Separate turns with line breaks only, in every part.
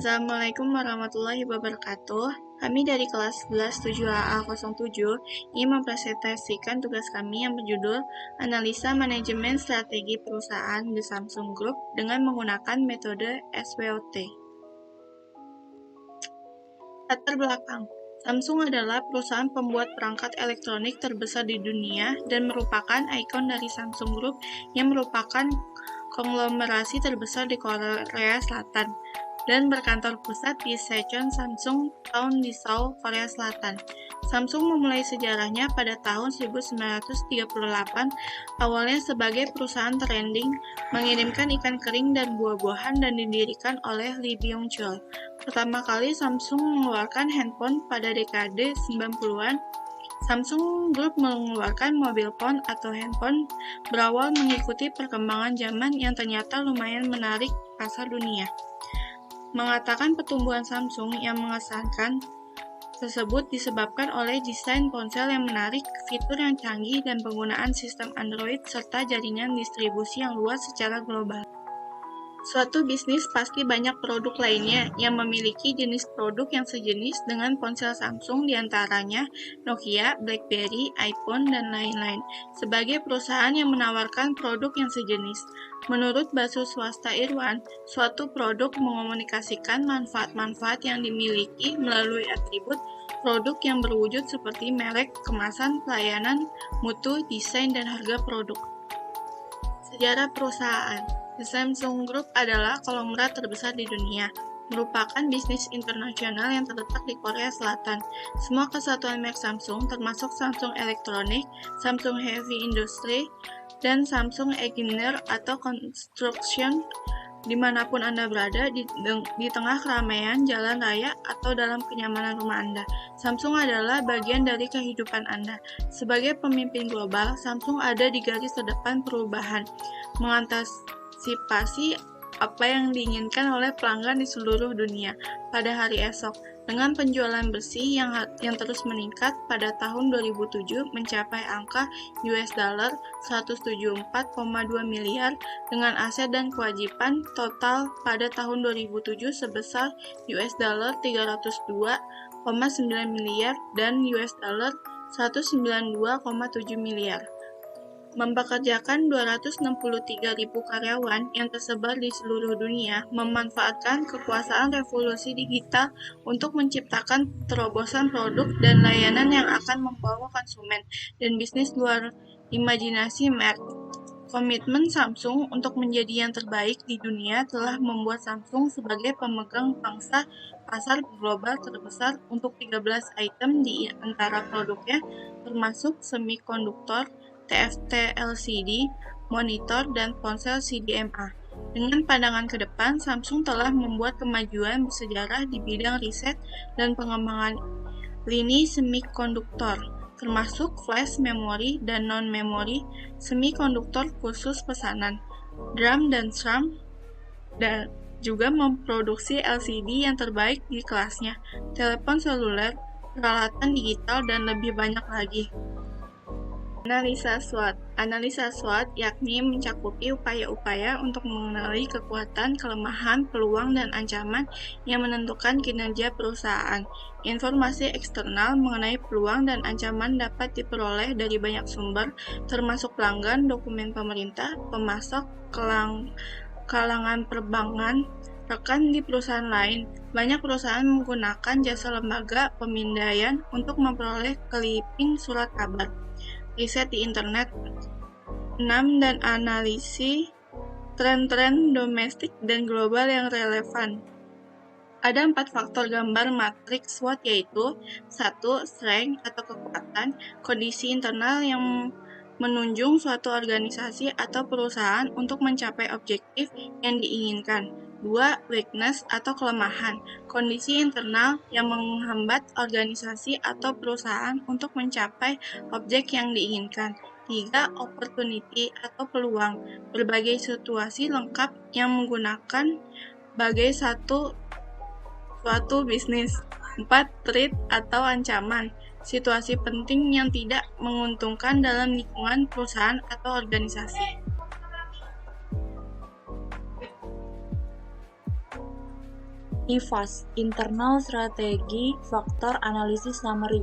Assalamualaikum warahmatullahi wabarakatuh. Kami dari kelas 11 7AA07 ingin mempresentasikan tugas kami yang berjudul Analisa Manajemen Strategi Perusahaan The Samsung Group dengan menggunakan metode SWOT. Latar belakang. Samsung adalah perusahaan pembuat perangkat elektronik terbesar di dunia dan merupakan ikon dari Samsung Group yang merupakan konglomerasi terbesar di Korea Selatan dan berkantor pusat di Sejong, Samsung Town di Seoul, Korea Selatan. Samsung memulai sejarahnya pada tahun 1938, awalnya sebagai perusahaan trending, mengirimkan ikan kering dan buah-buahan dan didirikan oleh Lee Byung-chul. Pertama kali Samsung mengeluarkan handphone pada dekade 90-an. Samsung Group mengeluarkan mobile phone atau handphone berawal mengikuti perkembangan zaman yang ternyata lumayan menarik pasar dunia. Mengatakan pertumbuhan Samsung yang mengesankan tersebut disebabkan oleh desain ponsel yang menarik, fitur yang canggih, dan penggunaan sistem Android serta jaringan distribusi yang luas secara global. Suatu bisnis pasti banyak produk lainnya yang memiliki jenis produk yang sejenis dengan ponsel Samsung, diantaranya Nokia, BlackBerry, iPhone, dan lain-lain. Sebagai perusahaan yang menawarkan produk yang sejenis, menurut Basu Swasta Irwan, suatu produk mengomunikasikan manfaat-manfaat yang dimiliki melalui atribut produk yang berwujud seperti merek, kemasan, pelayanan, mutu, desain, dan harga produk. Sejarah perusahaan. The Samsung Group adalah konglomerat terbesar di dunia, merupakan bisnis internasional yang terletak di Korea Selatan. Semua kesatuan merek Samsung, termasuk Samsung Electronics, Samsung Heavy Industry, dan Samsung Engineer atau Construction, dimanapun Anda berada, di tengah keramaian jalan raya atau dalam kenyamanan rumah Anda, Samsung adalah bagian dari kehidupan Anda. Sebagai pemimpin global, Samsung ada di garis terdepan perubahan, mengantisipasi apa yang diinginkan oleh pelanggan di seluruh dunia pada hari esok. Dengan penjualan bersih yang terus meningkat, pada tahun 2007 mencapai angka $174,2 miliar dengan aset dan kewajiban total pada tahun 2007 sebesar $302,9 miliar dan $192,7 miliar. Mempekerjakan 263.000 karyawan yang tersebar di seluruh dunia, memanfaatkan kekuasaan revolusi digital untuk menciptakan terobosan produk dan layanan yang akan membawa konsumen dan bisnis luar imajinasi merek. Komitmen Samsung untuk menjadi yang terbaik di dunia telah membuat Samsung sebagai pemegang pangsa pasar global terbesar untuk 13 item di antara produknya, termasuk semikonduktor, TFT LCD, monitor, dan ponsel CDMA. Dengan pandangan ke depan, Samsung telah membuat kemajuan bersejarah di bidang riset dan pengembangan lini semikonduktor, termasuk flash memory dan non-memory, semikonduktor khusus pesanan, DRAM dan SRAM, dan juga memproduksi LCD yang terbaik di kelasnya, telepon seluler, peralatan digital, dan lebih banyak lagi. Analisa SWOT. Analisa SWOT yakni mencakupi upaya-upaya untuk mengenali kekuatan, kelemahan, peluang, dan ancaman yang menentukan kinerja perusahaan. Informasi eksternal mengenai peluang dan ancaman dapat diperoleh dari banyak sumber, termasuk pelanggan, dokumen pemerintah, pemasok, kalangan perbankan, rekan di perusahaan lain. Banyak perusahaan menggunakan jasa lembaga pemindaian untuk memperoleh clipping surat kabar. Riset di internet. 6. Dan analisis tren-tren domestik dan global yang relevan. Ada 4 faktor gambar matriks SWOT, yaitu 1. Strength atau kekuatan, kondisi internal yang menunjung suatu organisasi atau perusahaan untuk mencapai objektif yang diinginkan. 2. Weakness atau kelemahan, kondisi internal yang menghambat organisasi atau perusahaan untuk mencapai objek yang diinginkan. 3. Opportunity atau peluang, berbagai situasi lengkap yang menggunakan bagai suatu bisnis. 4. Threat atau ancaman, situasi penting yang tidak menguntungkan dalam lingkungan perusahaan atau organisasi.
IFAS, Internal Strategy Factor Analysis Summary.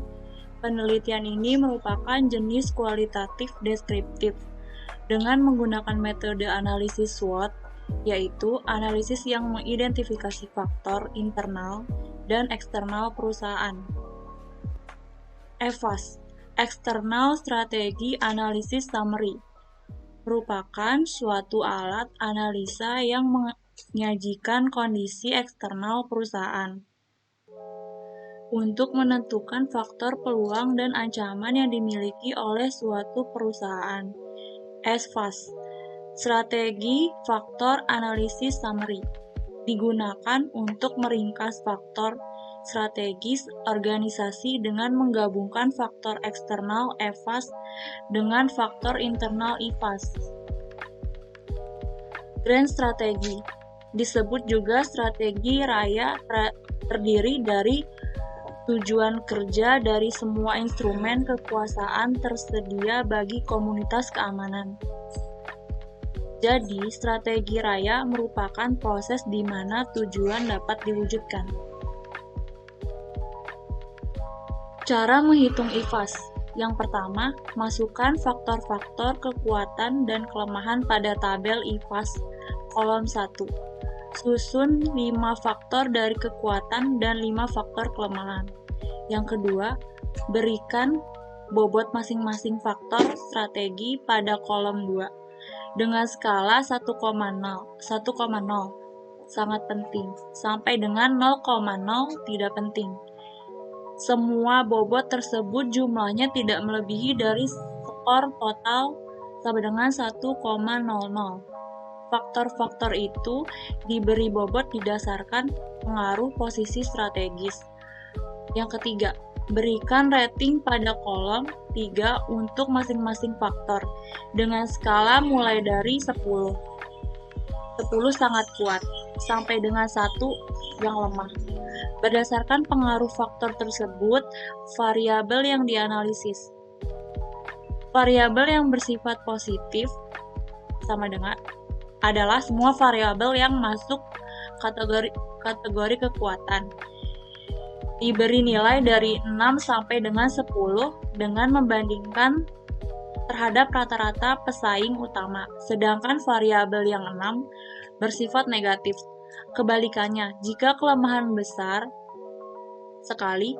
Penelitian ini merupakan jenis kualitatif deskriptif dengan menggunakan metode analisis SWOT, yaitu analisis yang mengidentifikasi faktor internal dan eksternal perusahaan. EVAS, External Strategy Analysis Summary, merupakan suatu alat analisa yang menyajikan kondisi eksternal perusahaan untuk menentukan faktor peluang dan ancaman yang dimiliki oleh suatu perusahaan. SFAS, Strategi Faktor Analisis Summary, digunakan untuk meringkas faktor strategis organisasi dengan menggabungkan faktor eksternal EVAS dengan faktor internal IFAS. Grand Strategi, disebut juga strategi raya, terdiri dari tujuan kerja dari semua instrumen kekuasaan tersedia bagi komunitas keamanan. Jadi, strategi raya merupakan proses di mana tujuan dapat diwujudkan. Cara menghitung IFAS. Yang pertama, masukkan faktor-faktor kekuatan dan kelemahan pada tabel IFAS kolom 1. Susun 5 faktor dari kekuatan dan 5 faktor kelemahan. Yang kedua, berikan bobot masing-masing faktor strategi pada kolom 2 dengan skala 1,0 sangat penting sampai dengan 0,0 tidak penting. Semua bobot tersebut jumlahnya tidak melebihi dari skor total sampai dengan 1,00. Faktor-faktor itu diberi bobot didasarkan pengaruh posisi strategis. Yang ketiga, berikan rating pada kolom 3 untuk masing-masing faktor dengan skala mulai dari 10. 10 sangat kuat, sampai dengan 1 yang lemah. Berdasarkan pengaruh faktor tersebut, variabel yang dianalisis. Variabel yang bersifat positif sama dengan adalah semua variabel yang masuk kategori kekuatan. Diberi nilai dari 6 sampai dengan 10 dengan membandingkan terhadap rata-rata pesaing utama, sedangkan variabel yang 6 bersifat negatif. Kebalikannya, jika kelemahan besar sekali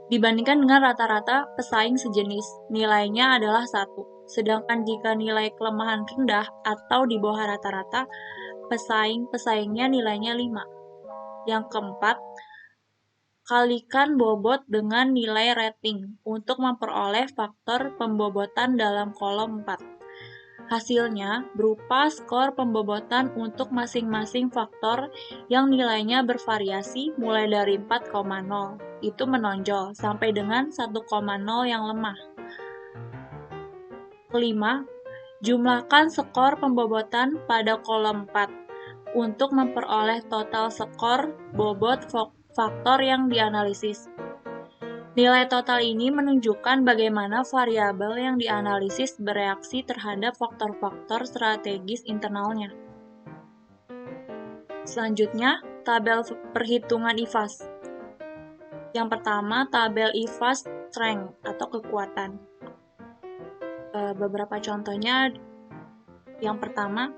dibandingkan dengan rata-rata pesaing sejenis, nilainya adalah 1. Sedangkan jika nilai kelemahan rendah atau di bawah rata-rata pesaingnya nilainya 5. Yang keempat, kalikan bobot dengan nilai rating untuk memperoleh faktor pembobotan dalam kolom 4. Hasilnya berupa skor pembobotan untuk masing-masing faktor yang nilainya bervariasi mulai dari 4,0 itu menonjol sampai dengan 1,0 yang lemah. Kelima, jumlahkan skor pembobotan pada kolom 4 untuk memperoleh total skor bobot faktor yang dianalisis. Nilai total ini menunjukkan bagaimana variabel yang dianalisis bereaksi terhadap faktor-faktor strategis internalnya. Selanjutnya, tabel perhitungan IFAS. Yang pertama, tabel IFAS strength atau kekuatan. Beberapa contohnya, yang pertama,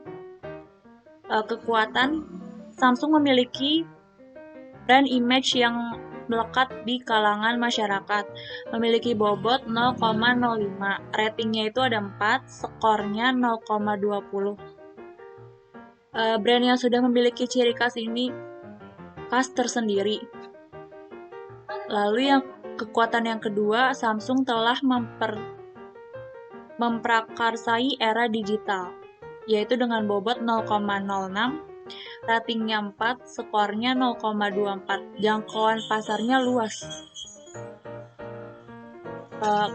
kekuatan. Samsung memiliki brand image yang melekat di kalangan masyarakat, memiliki bobot 0,05, ratingnya itu ada 4, skornya 0,20. Brand yang sudah memiliki ciri khas ini khas tersendiri. Lalu yang kekuatan yang kedua, Samsung telah memprakarsai era digital, yaitu dengan bobot 0,06, ratingnya 4, skornya 0,24, jangkauan pasarnya luas.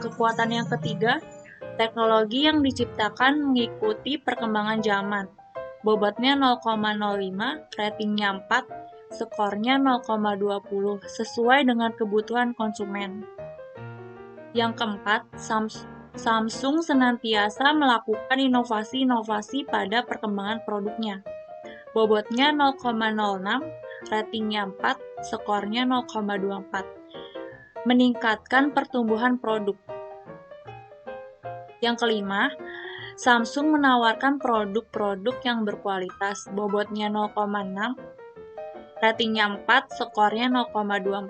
Kekuatan yang ketiga, teknologi yang diciptakan mengikuti perkembangan zaman. Bobotnya 0,05, ratingnya 4, skornya 0,20, sesuai dengan kebutuhan konsumen. Yang keempat, Samsung senantiasa melakukan inovasi-inovasi pada perkembangan produknya. Bobotnya 0,06, ratingnya 4, skornya 0,24. Meningkatkan pertumbuhan produk. Yang kelima, Samsung menawarkan produk-produk yang berkualitas, bobotnya 0,6, ratingnya 4, skornya 0,24.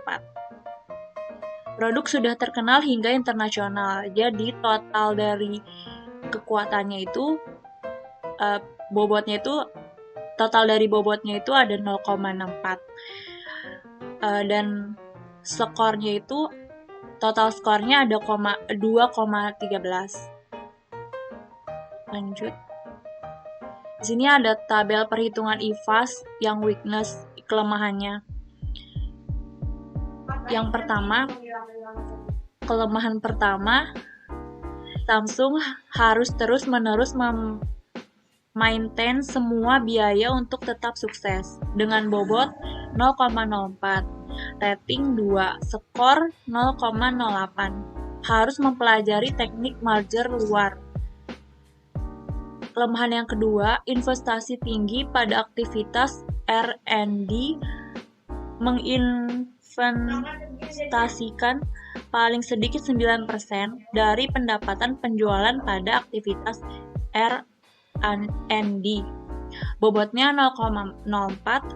Produk sudah terkenal hingga internasional, jadi total dari kekuatannya itu, total dari bobotnya itu ada 0,64. Dan skornya itu, total skornya ada 2,13. Lanjut. Di sini ada tabel perhitungan IFAS yang weakness, kelemahannya. Yang pertama, kelemahan pertama, Samsung harus terus-menerus maintain semua biaya untuk tetap sukses. Dengan bobot 0,04, rating 2, skor 0,08. Harus mempelajari teknik merger luar. Kelemahan yang kedua, investasi tinggi pada aktivitas R&D, menginvestasikan paling sedikit 9% dari pendapatan penjualan pada aktivitas R&D. Bobotnya 0,04,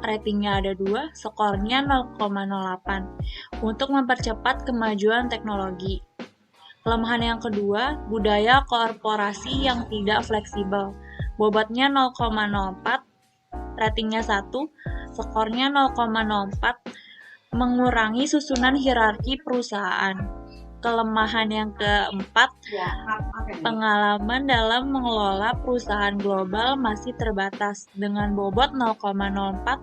ratingnya ada 2, skornya 0,08 untuk mempercepat kemajuan teknologi. Kelemahan yang kedua, budaya korporasi yang tidak fleksibel. Bobotnya 0,04, ratingnya 1, skornya 0,04, mengurangi susunan hierarki perusahaan. Kelemahan yang keempat, pengalaman dalam mengelola perusahaan global masih terbatas. Dengan bobot 0,04,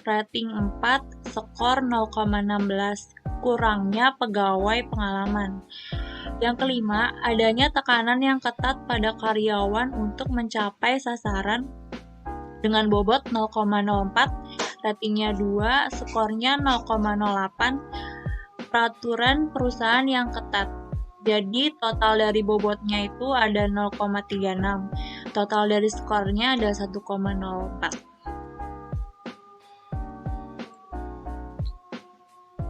rating 4, skor 0,16, kurangnya pegawai pengalaman. Yang kelima, adanya tekanan yang ketat pada karyawan untuk mencapai sasaran. Dengan bobot 0,04, ratingnya 2, skornya 0,08, peraturan perusahaan yang ketat. Jadi total dari bobotnya itu ada 0,36, total dari skornya ada 1,04.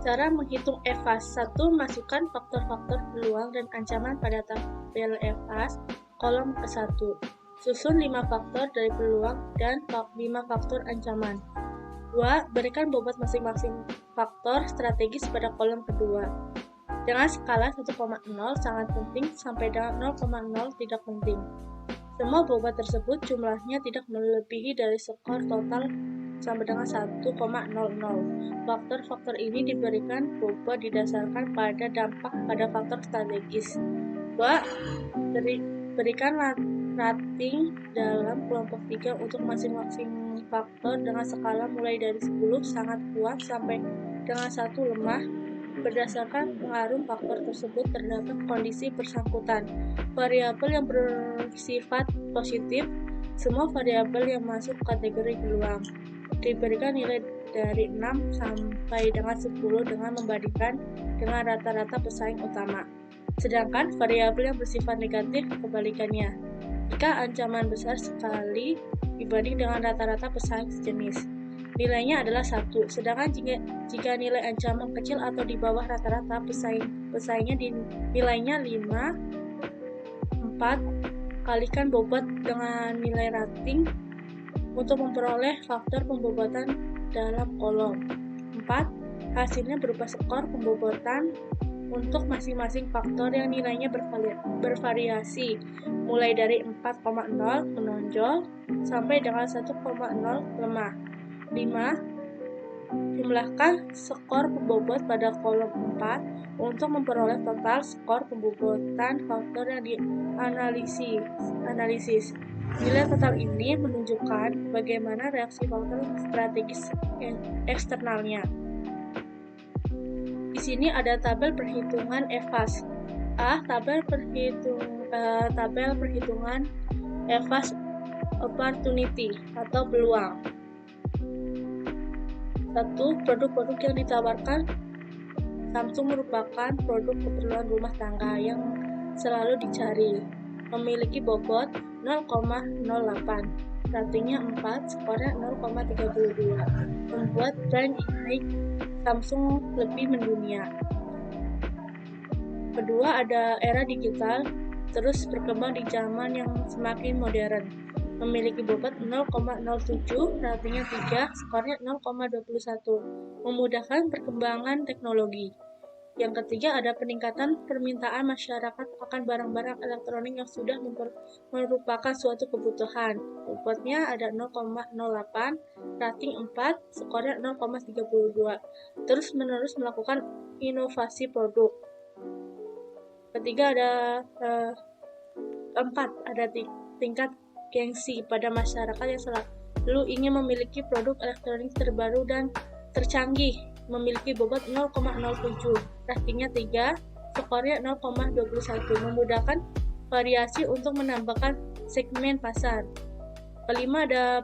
Cara menghitung EVAS. 1. Masukkan faktor-faktor peluang dan ancaman pada tabel EVAS kolom ke-1. Susun 5 faktor dari peluang dan 5 faktor ancaman. 2. Berikan bobot masing-masing faktor strategis pada kolom kedua. Dengan skala 1,0 sangat penting sampai dengan 0,0 tidak penting. Semua bobot tersebut jumlahnya tidak melebihi dari skor total sampai dengan 1,00. Faktor-faktor ini diberikan bobot didasarkan pada dampak pada faktor strategis. 2. Berikan rating dalam kelompok 3 untuk masing-masing faktor dengan skala mulai dari 10 sangat kuat sampai dengan 1 lemah berdasarkan pengaruh faktor tersebut terhadap kondisi bersangkutan. Variabel yang bersifat positif, semua variabel yang masuk kategori peluang diberikan nilai dari 6 sampai dengan 10 dengan membandingkan dengan rata-rata pesaing utama. Sedangkan variabel yang bersifat negatif kebalikannya, jika ancaman besar sekali dibanding dengan rata-rata pesaing sejenis, nilainya adalah 1. Sedangkan jika nilai ancaman kecil atau di bawah rata-rata pesaingnya nilainya 5, 4, kalikan bobot dengan nilai rating untuk memperoleh faktor pembobotan dalam kolom. 4. Hasilnya berupa skor pembobotan untuk masing-masing faktor yang nilainya bervariasi, mulai dari 4,0 menonjol sampai dengan 1,0 lemah. 5. Jumlahkan skor pembobot pada kolom 4 untuk memperoleh total skor pembobotan faktor yang dianalisis. Nilai total ini menunjukkan bagaimana reaksi faktor strategis eksternalnya. Di sini ada tabel perhitungan EVAS. A. Tabel perhitungan EVAS opportunity atau peluang. 1. Produk-produk yang ditawarkan Samsung merupakan produk keperluan rumah tangga yang selalu dicari. Memiliki bobot 0,08, ratingnya 4, skornya 0,32.
membuat brand image Samsung lebih mendunia. Kedua, ada era digital, terus berkembang di zaman yang semakin modern. Memiliki bobot 0,07, ratingnya 3, skornya 0,21. Memudahkan perkembangan teknologi. Yang ketiga, ada peningkatan permintaan masyarakat akan barang-barang elektronik yang sudah merupakan suatu kebutuhan. Bobotnya ada 0,08, rating 4, skornya 0,32. Terus-menerus melakukan inovasi produk. Ketiga, keempat, ada tingkat gengsi pada masyarakat yang selalu ingin memiliki produk elektronik terbaru dan tercanggih. Memiliki bobot 0,07, ratingnya 3, skornya 0,21, memudahkan variasi untuk menambahkan segmen pasar. Kelima, ada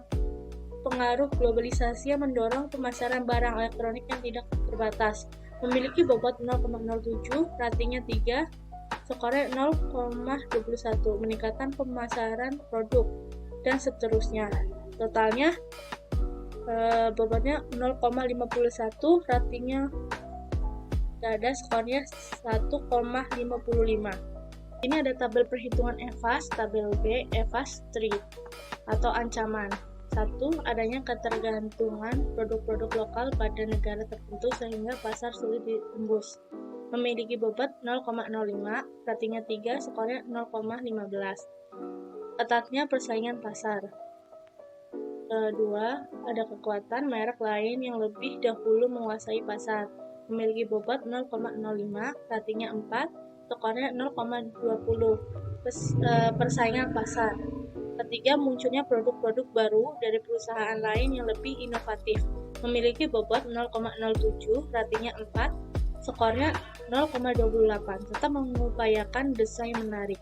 pengaruh globalisasi yang mendorong pemasaran barang elektronik yang tidak terbatas. Memiliki bobot 0,07, ratingnya 3, skornya 0,21, meningkatkan pemasaran produk, dan seterusnya. Totalnya bobotnya 0,51, ratingnya ada, skornya 1,55. Ini ada tabel perhitungan EVAS, tabel B, EVAS Street atau ancaman. 1. Adanya ketergantungan produk-produk lokal pada negara tertentu sehingga pasar sulit ditembus. Memiliki bobot 0,05, ratingnya 3, skornya 0,15. Ketatnya persaingan pasar. Kedua, ada kekuatan merek lain yang lebih dahulu menguasai pasar. Memiliki bobot 0,05, ratingnya 4, skornya 0,20. Persaingan pasar. Ketiga, munculnya produk-produk baru dari perusahaan lain yang lebih inovatif. Memiliki bobot 0,07, ratingnya 4, skornya 0,28, serta mengupayakan desain menarik.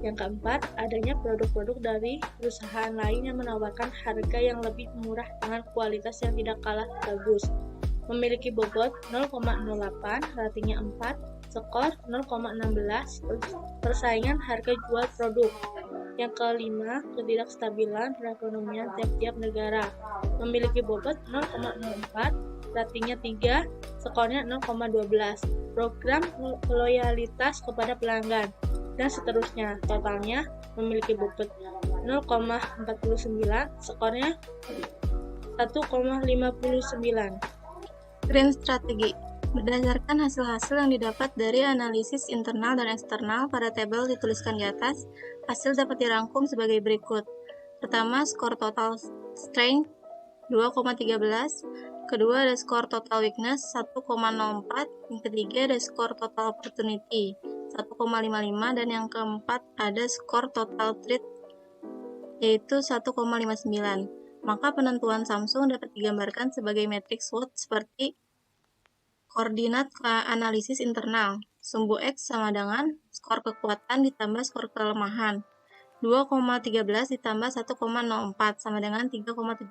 Yang keempat, adanya produk-produk dari perusahaan lain yang menawarkan harga yang lebih murah dengan kualitas yang tidak kalah bagus. Memiliki bobot 0,08, ratingnya 4, skor 0,16, persaingan harga jual produk. Yang kelima, ketidakstabilan perekonomian tiap-tiap negara. Memiliki bobot 0,04, ratingnya 3, skornya 0,12, program loyalitas kepada pelanggan, dan seterusnya. Totalnya memiliki bobot 0,49, skornya 1,59.
Green Strategy. Berdasarkan hasil-hasil yang didapat dari analisis internal dan eksternal pada tabel dituliskan di atas, hasil dapat dirangkum sebagai berikut. Pertama, skor total strength 2,13. Kedua, ada skor total weakness 1,04. Yang ketiga, ada skor total opportunity 1,55. Dan yang keempat, ada skor total threat yaitu 1,59. Maka penentuan Samsung dapat digambarkan sebagai matriks SWOT seperti koordinat analisis internal. Sumbu X sama dengan skor kekuatan ditambah skor kelemahan. 2,13 ditambah 1,04 sama dengan 3,17.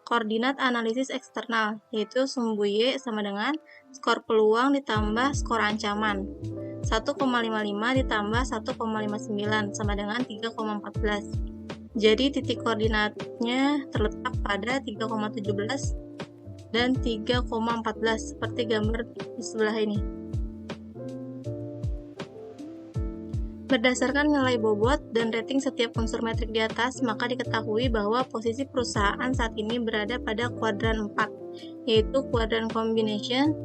Koordinat analisis eksternal, yaitu sumbu Y sama dengan skor peluang ditambah skor ancaman. 1,55 ditambah 1,59 sama dengan 3,14. Jadi titik koordinatnya terletak pada 3,17 dan 3,14 seperti gambar di sebelah ini. Berdasarkan nilai bobot dan rating setiap unsur metrik di atas, maka diketahui bahwa posisi perusahaan saat ini berada pada kuadran 4, yaitu kuadran combination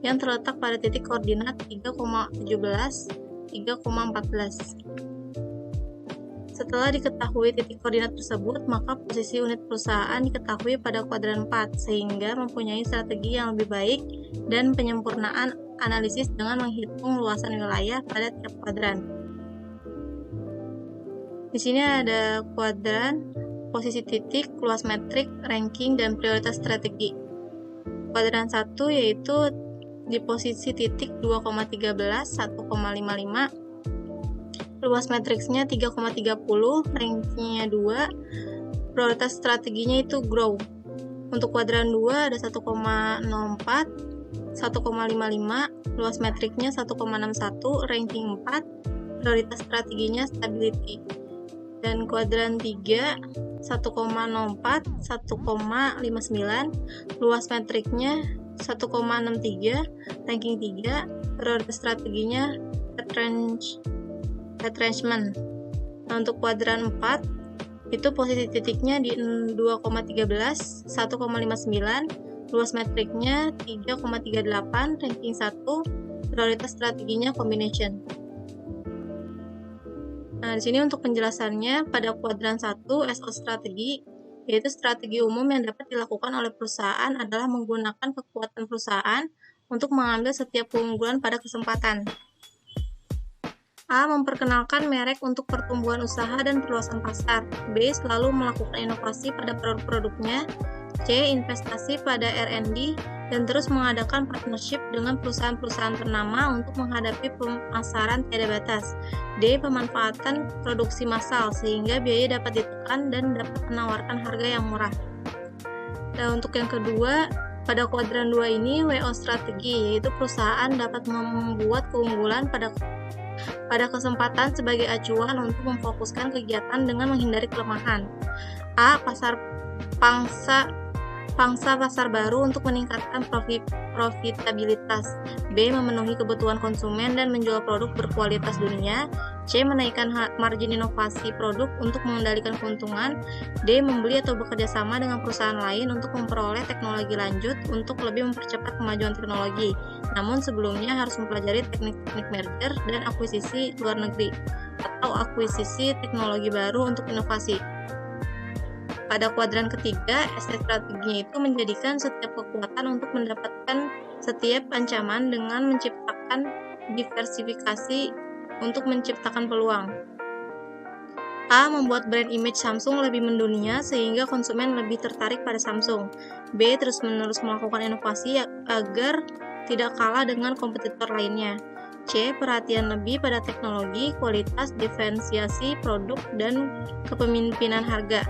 yang terletak pada titik koordinat 3,17, 3,14. Setelah diketahui titik koordinat tersebut, maka posisi unit perusahaan diketahui pada kuadran 4, sehingga mempunyai strategi yang lebih baik dan penyempurnaan analisis dengan menghitung luasan wilayah pada tiap kuadran. Di sini ada kuadran, posisi titik, luas metrik, ranking, dan prioritas strategi. Kuadran 1 yaitu di posisi titik 2,13, 1,55, luas matriksnya 3,30, rankingnya 2, prioritas strateginya itu grow. Untuk kuadran 2 ada 1,04, 1,55, luas matriknya 1,61, ranking 4, prioritas strateginya stability. Dan kuadran 3 1,04, 1,59, luas metriknya 1,63, ranking 3, prioritas strateginya retrenchment. Nah, untuk kuadran 4 itu posisi titiknya di 2,13, 1,59, luas metriknya 3,38, ranking 1, prioritas strateginya combination. Nah, di sini untuk penjelasannya, pada kuadran 1 SO strategi, yaitu strategi umum yang dapat dilakukan oleh perusahaan adalah menggunakan kekuatan perusahaan untuk mengambil setiap keunggulan pada kesempatan. A. Memperkenalkan merek untuk pertumbuhan usaha dan perluasan pasar. B. Selalu melakukan inovasi pada produk-produknya. C. Investasi pada R&D dan terus mengadakan partnership dengan perusahaan-perusahaan ternama untuk menghadapi pemasaran tiada batas. D. Pemanfaatan produksi massal sehingga biaya dapat ditekan dan dapat menawarkan harga yang murah. Dan untuk yang kedua, pada kuadran 2 ini WO strategi, yaitu perusahaan dapat membuat keunggulan pada kesempatan sebagai acuan untuk memfokuskan kegiatan dengan menghindari kelemahan. A. Pangsa pasar baru untuk meningkatkan profitabilitas. B. Memenuhi kebutuhan konsumen dan menjual produk berkualitas dunia. C. Menaikkan margin inovasi produk untuk mengendalikan keuntungan. D. Membeli atau bekerja sama dengan perusahaan lain untuk memperoleh teknologi lanjut untuk lebih mempercepat kemajuan teknologi. Namun sebelumnya harus mempelajari teknik-teknik merger dan akuisisi luar negeri atau akuisisi teknologi baru untuk inovasi. Pada kuadran ketiga, strateginya itu menjadikan setiap kekuatan untuk mendapatkan setiap ancaman dengan menciptakan diversifikasi untuk menciptakan peluang. A. Membuat brand image Samsung lebih mendunia sehingga konsumen lebih tertarik pada Samsung. B. Terus-menerus melakukan inovasi agar tidak kalah dengan kompetitor lainnya. C. Perhatian lebih pada teknologi, kualitas, diferensiasi produk, dan kepemimpinan harga.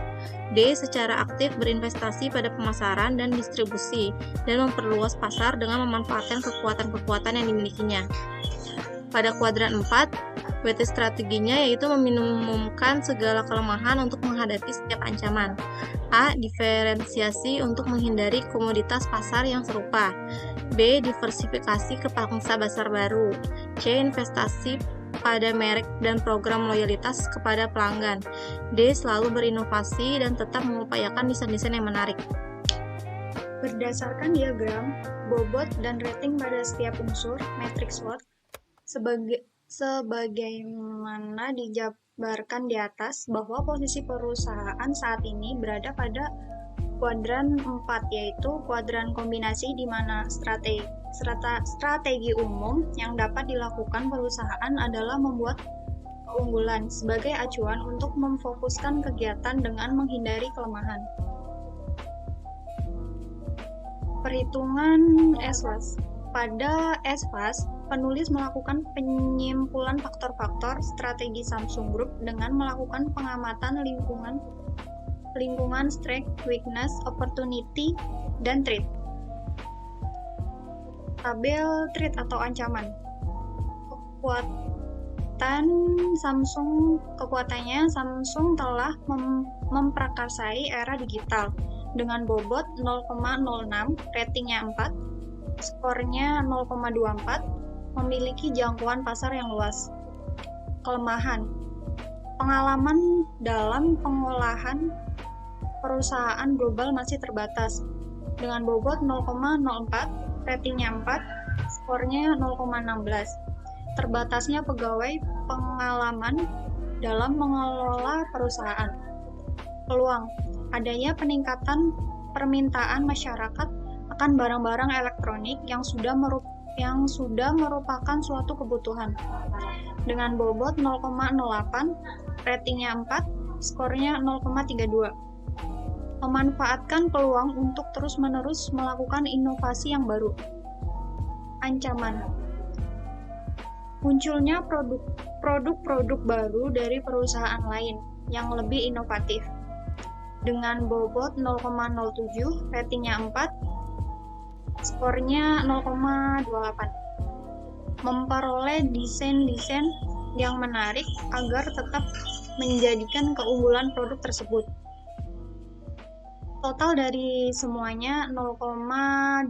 D. Secara aktif berinvestasi pada pemasaran dan distribusi dan memperluas pasar dengan memanfaatkan kekuatan-kekuatan yang dimilikinya. Pada kuadran 4, WT strateginya yaitu meminimumkan segala kelemahan untuk menghadapi setiap ancaman. A. Diferensiasi untuk menghindari komoditas pasar yang serupa. B. Diversifikasi ke pangsa pasar baru. C. Investasi pada merek dan program loyalitas kepada pelanggan. D. Selalu berinovasi dan tetap mengupayakan desain-desain yang menarik.
Berdasarkan diagram, bobot dan rating pada setiap unsur matriks SWOT sebagaimana dijabarkan di atas, bahwa posisi perusahaan saat ini berada pada kuadran 4, yaitu kuadran kombinasi di mana strategi umum yang dapat dilakukan perusahaan adalah membuat keunggulan sebagai acuan untuk memfokuskan kegiatan dengan menghindari kelemahan. Perhitungan SWOT. Pada SWOT, penulis melakukan penyimpulan faktor-faktor strategi Samsung Group dengan melakukan pengamatan lingkungan strength, weakness, opportunity, dan threat. Tabel threat atau ancaman. Kekuatannya Samsung telah memprakarsai era digital dengan bobot 0,06, ratingnya 4, skornya 0,24, memiliki jangkauan pasar yang luas. Kelemahan. Pengalaman dalam pengolahan perusahaan global masih terbatas. Dengan bobot 0,04, ratingnya 4, skornya 0,16. Terbatasnya pegawai pengalaman dalam mengelola perusahaan. Peluang. Adanya peningkatan permintaan masyarakat akan barang-barang elektronik yang sudah merupakan suatu kebutuhan. Dengan bobot 0,08, ratingnya 4, skornya 0,32. Memanfaatkan peluang untuk terus-menerus melakukan inovasi yang baru. Ancaman. Munculnya produk-produk baru dari perusahaan lain yang lebih inovatif. Dengan bobot 0,07, ratingnya 4, skornya 0,28. Memperoleh desain-desain yang menarik agar tetap menjadikan keunggulan produk tersebut. Total dari semuanya 0,25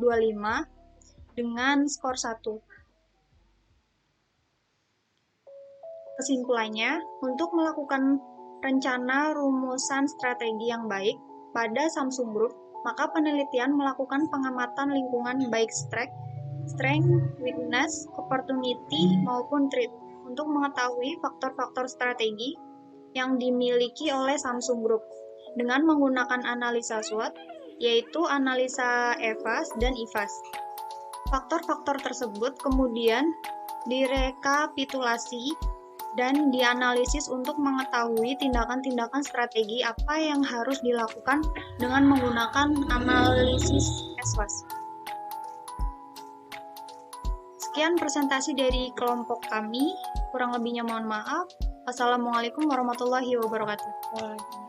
dengan skor 1. Kesimpulannya, untuk melakukan rencana rumusan strategi yang baik pada Samsung Group, maka penelitian melakukan pengamatan lingkungan baik strength, weakness, opportunity, maupun threat untuk mengetahui faktor-faktor strategi yang dimiliki oleh Samsung Group dengan menggunakan analisa SWOT, yaitu analisa EVAS dan IVAS. Faktor-faktor tersebut kemudian direkapitulasi dan dianalisis untuk mengetahui tindakan-tindakan strategi apa yang harus dilakukan dengan menggunakan analisis SWOT. Sekian presentasi dari kelompok kami, kurang lebihnya mohon maaf. Wassalamualaikum warahmatullahi wabarakatuh.